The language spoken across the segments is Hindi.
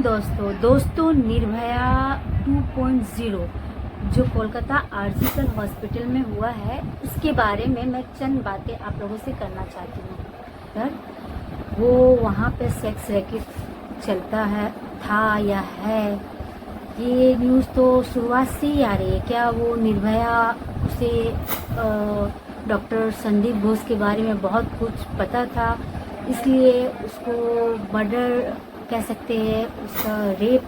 दोस्तों निर्भया 2.0 जो कोलकाता आर्जिकल हॉस्पिटल में हुआ है उसके बारे में मैं चंद बातें आप लोगों से करना चाहती हूँ। सर वो वहाँ पे सेक्स रैकेट चलता है था या है, ये न्यूज़ तो शुरुआत से ही आ रही है। क्या वो निर्भया उसे डॉक्टर संदीप घोष के बारे में बहुत कुछ पता था, इसलिए उसको मर्डर कह सकते हैं, उसका रेप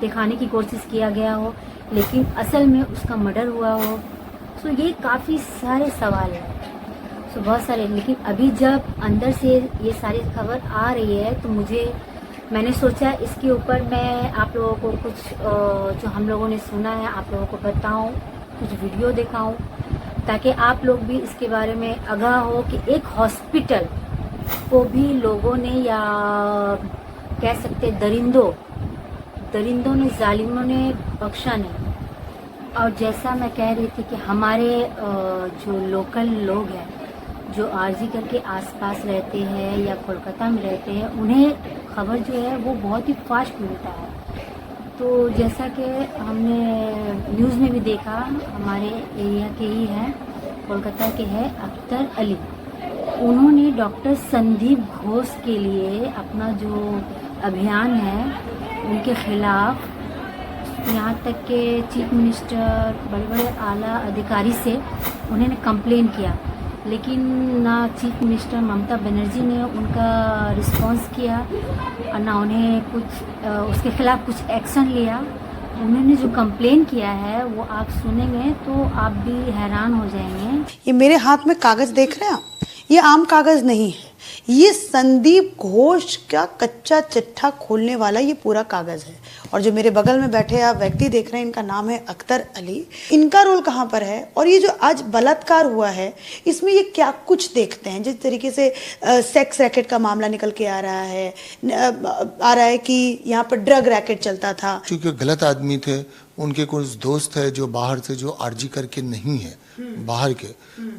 दिखाने की कोशिश किया गया हो लेकिन असल में उसका मर्डर हुआ हो। सो ये काफ़ी सारे सवाल हैं, सो बहुत सारे। लेकिन अभी जब अंदर से ये सारी खबर आ रही है तो मैंने सोचा इसके ऊपर मैं आप लोगों को कुछ जो हम लोगों ने सुना है आप लोगों को बताऊं, कुछ वीडियो दिखाऊं ताकि आप लोग भी इसके बारे में आगाह हो कि एक हॉस्पिटल को भी लोगों ने या कह सकते दरिंदों ने, जालिमों ने बख्शा नहीं। और जैसा मैं कह रही थी कि हमारे जो लोकल लोग हैं जो आरजीकर के आसपास रहते हैं या कोलकाता में रहते हैं, उन्हें खबर जो है वो बहुत ही फास्ट मिलता है। तो जैसा कि हमने न्यूज़ में भी देखा, हमारे एरिया के ही हैं, कोलकाता के हैं अख्तर अली, उन्होंने डॉक्टर संदीप घोष के लिए अपना जो अभियान है उनके खिलाफ, यहाँ तक के चीफ मिनिस्टर, बड़े बड़े आला अधिकारी से उन्होंने कंप्लेन किया, लेकिन ना चीफ मिनिस्टर ममता बनर्जी ने उनका रिस्पांस किया और ना उन्हें कुछ उसके खिलाफ कुछ एक्शन लिया। उन्होंने जो कंप्लेन किया है वो आप सुनेंगे तो आप भी हैरान हो जाएंगे। ये मेरे हाथ में कागज देख रहे हैं आप, ये आम कागज नहीं है, ये संदीप घोष का कच्चा चिट्ठा खोलने वाला ये पूरा कागज है। और जो मेरे बगल में बैठे आप व्यक्ति देख रहे हैं, इनका नाम है अख्तर अली। इनका रोल कहाँ पर है और ये जो आज बलात्कार हुआ है इसमें ये क्या कुछ देखते हैं। जिस तरीके से सेक्स रैकेट का मामला निकल के आ रहा है कि यहाँ पर ड्रग रैकेट चलता था, क्योंकि गलत आदमी थे, उनके कुछ दोस्त है जो बाहर से, जो आरजी करके नहीं है बाहर के,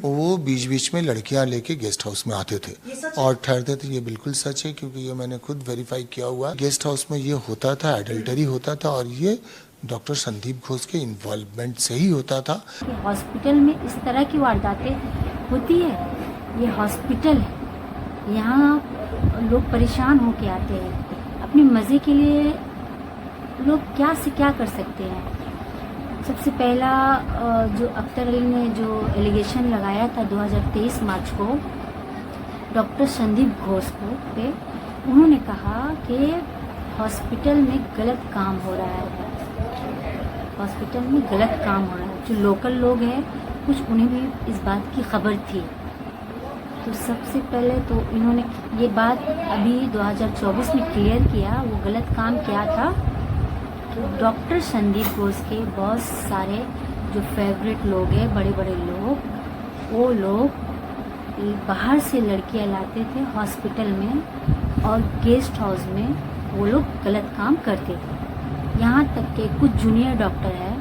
वो बीच बीच में लड़कियां लेके गेस्ट हाउस में आते थे और ठहरते थे। ये बिल्कुल सच है क्योंकि ये मैंने खुद वेरीफाई किया हुआ। गेस्ट हाउस में ये होता था, एडल्टरी होता था और ये डॉक्टर संदीप घोष के इन्वॉल्वमेंट से ही होता था। हॉस्पिटल में इस तरह की वारदातें होती है, ये हॉस्पिटल है, यहाँ लोग परेशान होके आते हैं अपने मज़े के लिए। लोग क्या से क्या कर सकते हैं। सबसे पहला जो अख्तर अली ने जो एलिगेशन लगाया था 2023 मार्च को डॉक्टर संदीप घोष को पे, उन्होंने कहा कि हॉस्पिटल में गलत काम हो रहा है, हॉस्पिटल में गलत काम हो रहा है। जो लोकल लोग हैं कुछ उन्हें भी इस बात की खबर थी। तो सबसे पहले तो इन्होंने ये बात अभी 2024 में क्लियर किया, वो गलत काम क्या था। तो डॉक्टर संदीप घोष के बहुत सारे जो फेवरेट लोग हैं, बड़े बड़े लोग, वो लोग बाहर से लड़कियां लाते थे हॉस्पिटल में और गेस्ट हाउस में वो लोग गलत काम करते थे। यहाँ तक के कुछ जूनियर डॉक्टर हैं,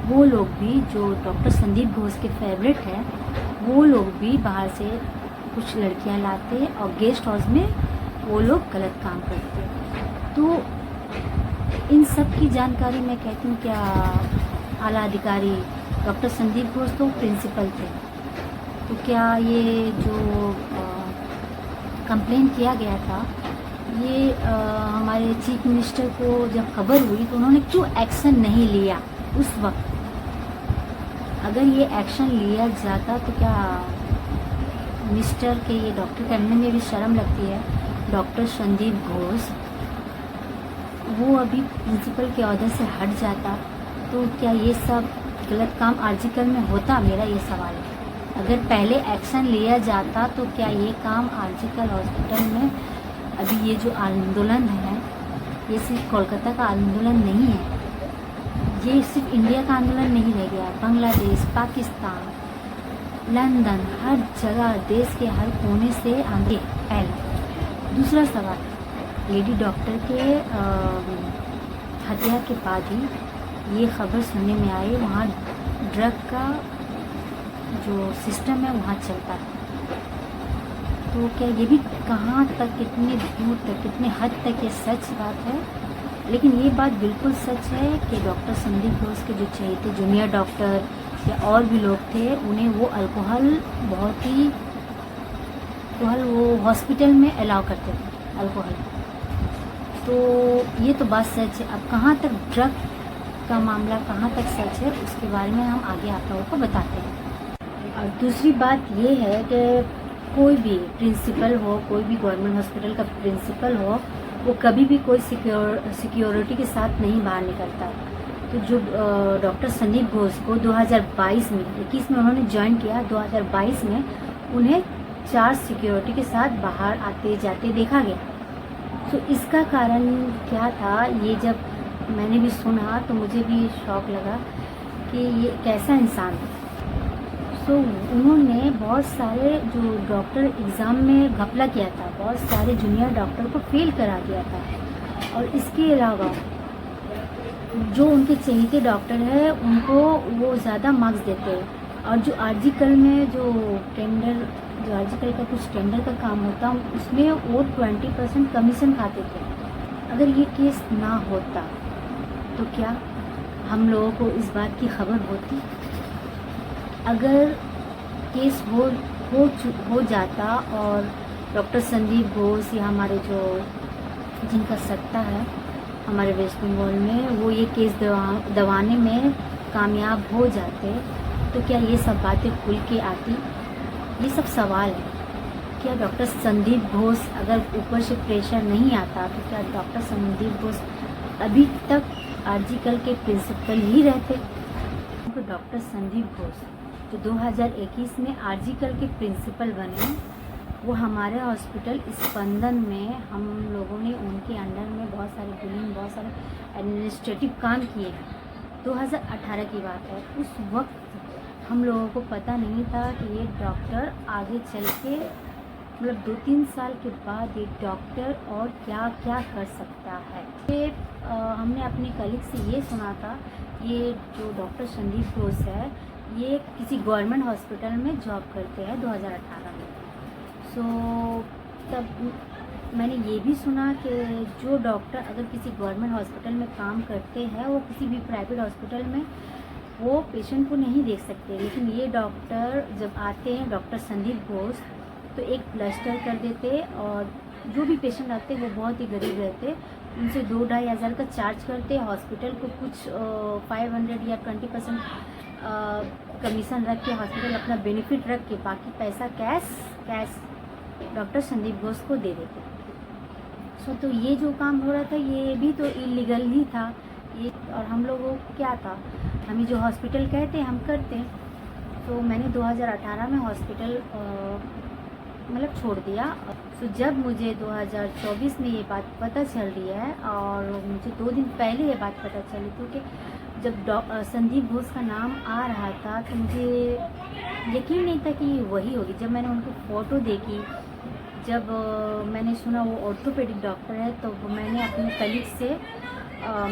वो लोग भी जो डॉक्टर संदीप घोष के फेवरेट हैं, वो लोग भी बाहर से कुछ लड़कियां लाते और गेस्ट हाउस में वो लोग गलत काम करते। तो इन सब की जानकारी मैं कहती हूँ क्या आला अधिकारी डॉक्टर संदीप घोष तो प्रिंसिपल थे, तो क्या ये जो कंप्लेन किया गया था ये हमारे चीफ मिनिस्टर को जब खबर हुई तो उन्होंने क्यों एक्शन नहीं लिया उस वक्त। अगर ये एक्शन लिया जाता तो क्या मिनिस्टर के, ये डॉक्टर करने में भी शर्म लगती है, डॉक्टर संदीप घोष वो अभी प्रिंसिपल के ऑर्डर से हट जाता तो क्या ये सब गलत काम आर्जिकल में होता? मेरा ये सवाल है। अगर पहले एक्शन लिया जाता तो क्या ये काम आर्जिकल हॉस्पिटल में, अभी ये जो आंदोलन है ये सिर्फ कोलकाता का आंदोलन नहीं है, ये सिर्फ इंडिया का आंदोलन नहीं रह गया। बांग्लादेश, पाकिस्तान, लंदन, हर जगह देश के हर कोने से आगे। पहला। दूसरा सवाल, लेडी डॉक्टर के हत्या के बाद ही ये खबर सुनने में आई वहाँ ड्रग का जो सिस्टम है वहाँ चलता है। तो क्या ये भी कहाँ तक, कितनी दूर तक, कितने हद तक ये सच बात है लेकिन ये बात बिल्कुल सच है कि डॉक्टर संदीप घोष के जो चहेते जूनियर डॉक्टर या और भी लोग थे, उन्हें वो अल्कोहल बहुत ही वो हॉस्पिटल में अलाउ करते थे अल्कोहल। तो ये तो बात सच है। अब कहाँ तक ड्रग का मामला कहाँ तक सच है, उसके बारे में हम आगे आप लोगों को बताते हैं। और दूसरी बात ये है कि कोई भी प्रिंसिपल हो, कोई भी गवर्नमेंट हॉस्पिटल का प्रिंसिपल हो, वो कभी भी कोई सिक्योरिटी के साथ नहीं बाहर निकलता। तो जो डॉक्टर संदीप घोष को 2022 में 21 में उन्होंने ज्वाइन किया, 2022 में उन्हें 4 सिक्योरिटी के साथ बाहर आते जाते देखा गया। तो इसका कारण क्या था, ये जब मैंने भी सुना तो मुझे भी शौक लगा कि ये कैसा इंसान है। सो उन्होंने बहुत सारे जो डॉक्टर एग्ज़ाम में घपला किया था, बहुत सारे जूनियर डॉक्टर को फेल करा दिया था। और इसके अलावा जो उनके चहेते डॉक्टर हैं उनको वो ज़्यादा मार्क्स देते हैं। और जो आर्जिकल में जो आर्जिकल का कुछ टेंडर का काम होता, उसमें वो 20% कमीशन खाते थे। अगर ये केस ना होता तो क्या हम लोगों को इस बात की खबर होती? अगर केस हो जाता और डॉक्टर संदीप घोष या हमारे जो जिनका सत्ता है हमारे वेस्ट बंगाल में, वो ये केस दबाने में कामयाब हो जाते, तो क्या ये सब बातें खुल के आती? ये सब सवाल है। क्या डॉक्टर संदीप घोष, अगर ऊपर से प्रेशर नहीं आता, तो क्या डॉक्टर संदीप घोष अभी तक आर्जिकल के प्रिंसिपल ही रहते? तो डॉक्टर संदीप घोष जो 2021 में आर्जिकल के प्रिंसिपल बने, वो हमारे हॉस्पिटल स्पंदन में हम लोगों ने उनके अंडर में बहुत सारे बिलिंग, बहुत सारे एडमिनिस्ट्रेटिव काम किए हैं। 2018 की बात है। उस वक्त हम लोगों को पता नहीं था कि ये डॉक्टर आगे चल के मतलब 2-3 साल के बाद ये डॉक्टर और क्या क्या कर सकता है। ये हमने अपने कलीग से ये सुना था, ये जो डॉक्टर संदीप घोष है, ये किसी गवर्नमेंट हॉस्पिटल में जॉब करते हैं 2018 में। सो तब मैंने ये भी सुना कि जो डॉक्टर अगर किसी गवर्नमेंट हॉस्पिटल में काम करते हैं, वो किसी भी प्राइवेट हॉस्पिटल में वो पेशेंट को नहीं देख सकते। लेकिन ये डॉक्टर जब आते हैं, डॉक्टर संदीप घोष, तो एक प्लास्टर कर देते और जो भी पेशेंट आते हैं वो बहुत ही गरीब रहते, उनसे 2-2.5 हज़ार का चार्ज करते। हॉस्पिटल को कुछ 500 या 20% कमीशन रख के, हॉस्पिटल अपना बेनिफिट रख के, बाकी पैसा कैश डॉक्टर संदीप घोष को दे देते। सो तो ये जो काम हो रहा था, ये भी तो इलीगल ही था ये। और हम लोगों को क्या था, हमें जो हॉस्पिटल कहते हम करते। तो मैंने 2018 में हॉस्पिटल मतलब छोड़ दिया। तो जब मुझे 2024 में ये बात पता चल रही है, और मुझे 2 दिन पहले ये बात पता चली, क्योंकि जब संदीप घोष का नाम आ रहा था तो मुझे यकीन नहीं था कि ये वही होगी। जब मैंने उनकी फ़ोटो देखी, जब मैंने सुना वो ऑर्थोपेडिक डॉक्टर है, तो मैंने अपने कलीग से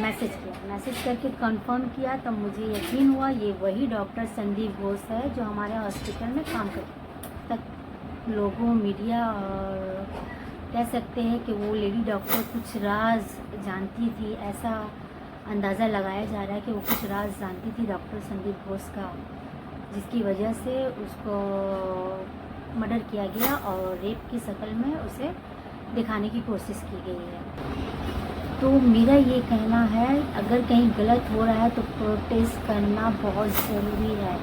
मैसेज करके कंफर्म किया। तब मुझे यकीन हुआ ये वही डॉक्टर संदीप घोष है जो हमारे हॉस्पिटल में काम करते। तक लोगों, मीडिया और कह सकते हैं कि वो लेडी डॉक्टर कुछ राज जानती थी, ऐसा अंदाज़ा लगाया जा रहा है कि वो कुछ राज जानती थी डॉक्टर संदीप घोष का, जिसकी वजह से उसको मर्डर किया गया और रेप की शक्ल में उसे दिखाने की कोशिश की गई है। तो मेरा ये कहना है, अगर कहीं गलत हो रहा है तो प्रोटेस्ट करना बहुत ज़रूरी है।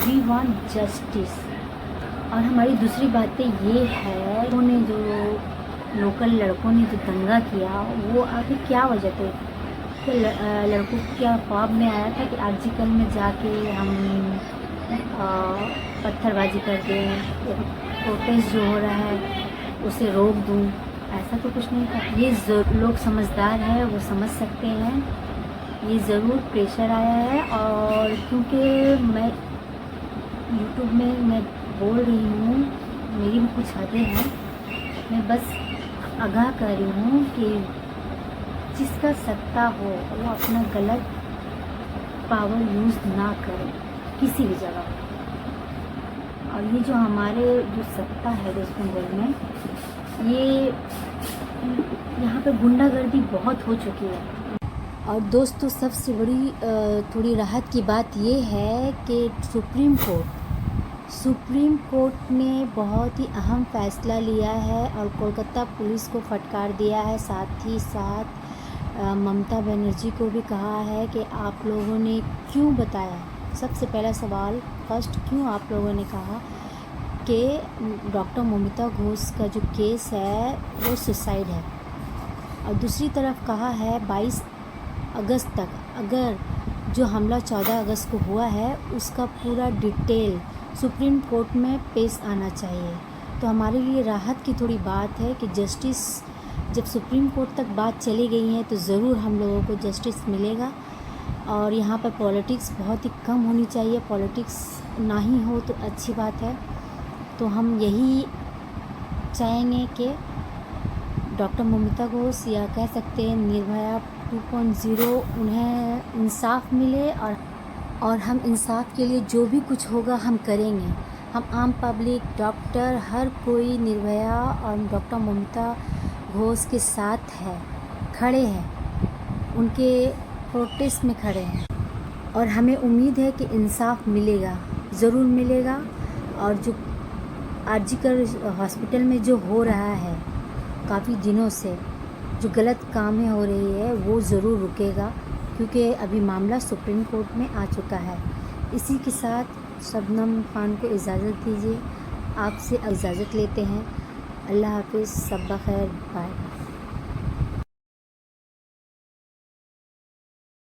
We want justice. और हमारी दूसरी बातें ये है, उन्होंने जो लोकल लड़कों ने जो दंगा किया, वो आखिर क्या वजह थी? तो लड़कों को क्या ख्वाब में आया था कि आर्जिकल में जाके हम पत्थरबाजी कर दें, प्रोटेस्ट जो हो रहा है उसे रोक दूं? ऐसा तो कुछ नहीं था। ये लोग समझदार हैं, वो समझ सकते हैं। ये ज़रूर प्रेशर आया है, और क्योंकि मैं यूट्यूब में मैं बोल रही हूँ, मेरी भी कुछ हदें हैं। मैं बस आगाह कर रही हूँ कि जिसका सत्ता हो वो अपना गलत पावर यूज़ ना करे किसी भी जगह। और ये जो हमारे जो सत्ता है वेस्ट बंगाल में, ये यहाँ पर गुंडागर्दी बहुत हो चुकी है। और दोस्तों सबसे बड़ी थोड़ी राहत की बात ये है कि सुप्रीम कोर्ट ने बहुत ही अहम फ़ैसला लिया है और कोलकाता पुलिस को फटकार दिया है। साथ ही साथ ममता बनर्जी को भी कहा है कि आप लोगों ने क्यों बताया, सबसे पहला सवाल फर्स्ट, क्यों आप लोगों ने कहा कि डॉक्टर ममिता घोष का जो केस है वो सुसाइड है। और दूसरी तरफ कहा है 22 अगस्त तक अगर जो हमला 14 अगस्त को हुआ है उसका पूरा डिटेल सुप्रीम कोर्ट में पेश आना चाहिए। तो हमारे लिए राहत की थोड़ी बात है कि जस्टिस जब सुप्रीम कोर्ट तक बात चली गई है तो ज़रूर हम लोगों को जस्टिस मिलेगा। और यहाँ पर पॉलिटिक्स बहुत ही कम होनी चाहिए, पॉलिटिक्स ना ही हो तो अच्छी बात है। तो हम यही चाहेंगे कि डॉक्टर ममिता घोष या कह सकते हैं निर्भया 2.0 उन्हें इंसाफ मिले और हम इंसाफ के लिए जो भी कुछ होगा हम करेंगे। हम आम पब्लिक, डॉक्टर, हर कोई निर्भया और डॉक्टर ममिता घोष के साथ है, खड़े हैं, उनके प्रोटेस्ट में खड़े हैं। और हमें उम्मीद है कि इंसाफ मिलेगा, ज़रूर मिलेगा। और जो आरजीकर हॉस्पिटल में जो हो रहा है काफ़ी दिनों से, जो गलत कामें हो रही है वो ज़रूर रुकेगा, क्योंकि अभी मामला सुप्रीम कोर्ट में आ चुका है। इसी के साथ शबनम खान को इजाज़त दीजिए, आपसे इजाज़त लेते हैं। अल्लाह हाफिज़, सब बखैर, बाय।